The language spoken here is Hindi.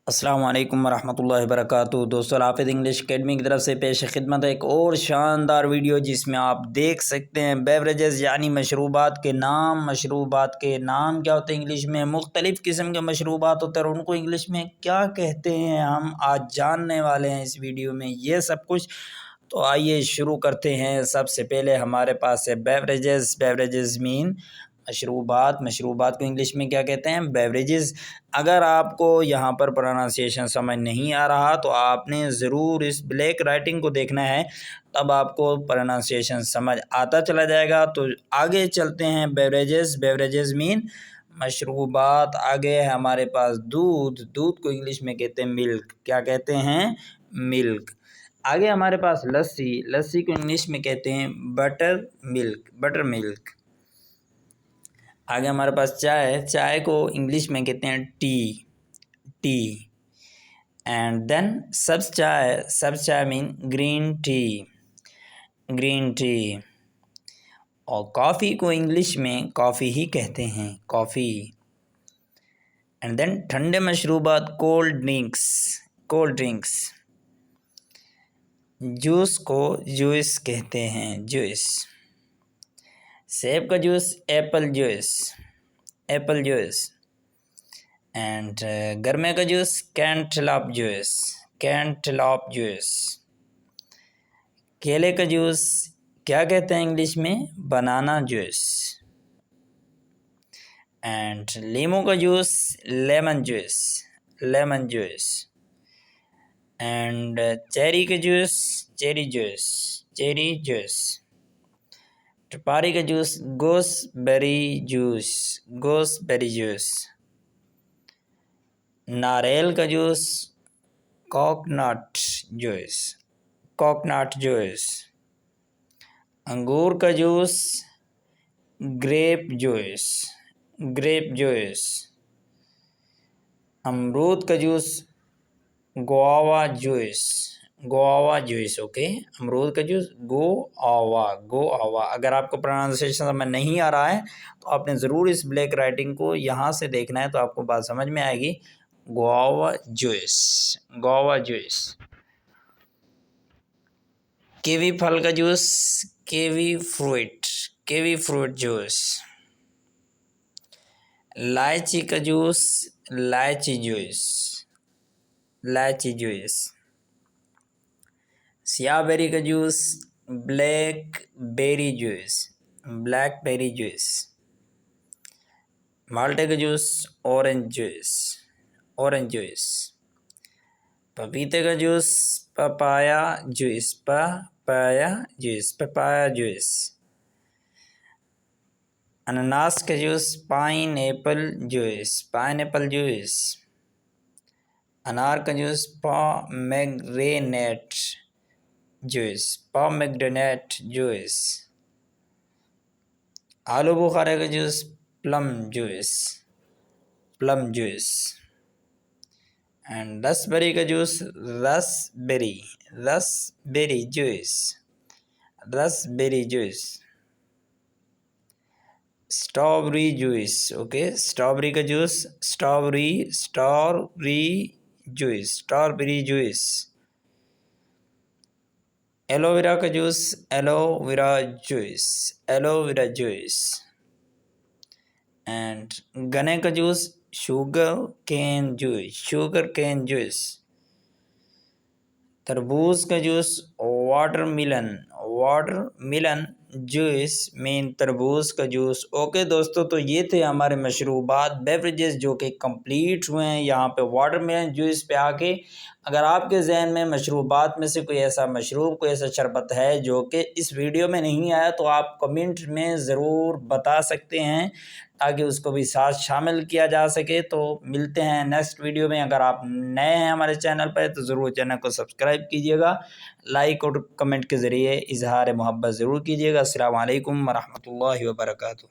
अस्सलाम वालेकुम वरहमतुल्लाहि वबरकातुहू। दोस्तों, हाफिज़ इंग्लिश एकेडमी की तरफ से पेश खिदमत एक और शानदार वीडियो, जिसमें आप देख सकते हैं बेवरेजेस यानी मशरूबात के नाम। मशरूबात के नाम क्या होते हैं इंग्लिश में, मुख्तलिफ़ किस्म के मशरूबात होते हैं और उनको इंग्लिश में क्या कहते हैं, हम आज जानने वाले हैं इस वीडियो में ये सब कुछ। तो आइए शुरू करते हैं। सबसे पहले हमारे पास है बेवरेजेस। बेवरेजेस मीन मशरूबात। मशरूबात को इंग्लिश में क्या कहते हैं, बेवरेजेस। अगर आपको यहाँ पर प्रोनाउंसिएशन समझ नहीं आ रहा तो आपने ज़रूर इस ब्लैक राइटिंग को देखना है, तब आपको प्रोनाउंसिएशन समझ आता चला जाएगा। तो आगे चलते हैं। बेवरेजेस, बेवरेजेस मीन मशरूबात। आगे है हमारे पास दूध। दूध को इंग्लिश में कहते हैं मिल्क। क्या कहते हैं, मिल्क। आगे हमारे पास लस्सी। लस्सी को इंग्लिश में कहते हैं बटर मिल्क, बटर मिल्क। आगे हमारे पास चाय। चाय को इंग्लिश में कहते हैं टी, टी। एंड देन सब्ज़ चाय। सब्ज़ चाय mean green tea, green tea. और कॉफ़ी को इंग्लिश में कॉफ़ी ही कहते हैं, कॉफ़ी। एंड देन ठंडे मशरूबात, cold drinks, cold drinks. Juice को जूस कहते हैं, जूस। सेब का juice apple juice, apple juice. And गर्मे का juice cantaloupe juice, cantaloupe juice. केले का जूस क्या कहते हैं इंग्लिश में, बनाना जूस। एंड लीमू का juice lemon juice, lemon juice. And cherry का juice cherry juice, cherry juice. सुपारी का juice gooseberry juice, gooseberry juice. नारियल का juice coconut juice, coconut juice. अंगूर का juice grape juice, grape juice. अमरूद का juice guava juice, guava juice. Okay, अमरूद का जूस गुआवा, गुआवा। अगर आपको प्रोनाउंसिएशन समझ नहीं आ रहा है तो आपने ज़रूर इस ब्लैक राइटिंग को यहाँ से देखना है, तो आपको बात समझ में आएगी। Guava juice, guava juice. Kiwi फल का juice kiwi fruit, kiwi fruit juice. इलायची का जूस इलायची जूस, इलायची जूस। स्ट्रॉबेरी का juice blackberry juice, blackberry juice. माल्टे का juice orange juice, orange juice. पपीते का juice papaya juice, papaya juice, papaya juice. अनानास का juice pineapple juice, pineapple juice. अनार का juice pomegranate juice, pomegranate juice. आलू बुखारे का juice plum juice, plum juice. And raspberry का juice raspberry, raspberry juice, raspberry juice. Strawberry juice. Okay, strawberry का juice strawberry, strawberry juice, strawberry juice. Aloe vera का juice aloe vera juice, aloe vera juice. And गन्ने का juice sugar cane juice, sugar cane juice. तरबूज का juice watermelon, watermelon juice mean तरबूज का जूस। ओके दोस्तों, तो ये थे हमारे मशरूबात, बेवरेजेस, जो कि कंप्लीट हुए हैं यहाँ पे वाटरमेलन जूस पे आके। अगर आपके जहन में मशरूबात में से कोई ऐसा मशरूब, कोई ऐसा शरबत है जो कि इस वीडियो में नहीं आया, तो आप कमेंट में ज़रूर बता सकते हैं, ताकि उसको भी साथ शामिल किया जा सके। तो मिलते हैं नेक्स्ट वीडियो में। अगर आप नए हैं हमारे चैनल पर तो ज़रूर चैनल को सब्सक्राइब कीजिएगा, लाइक और कमेंट के ज़रिए इजहार मोहब्बत ज़रूर कीजिएगा। अस्सलाम वालेकुम वरहमतुल्लाहि वबरकातुहू।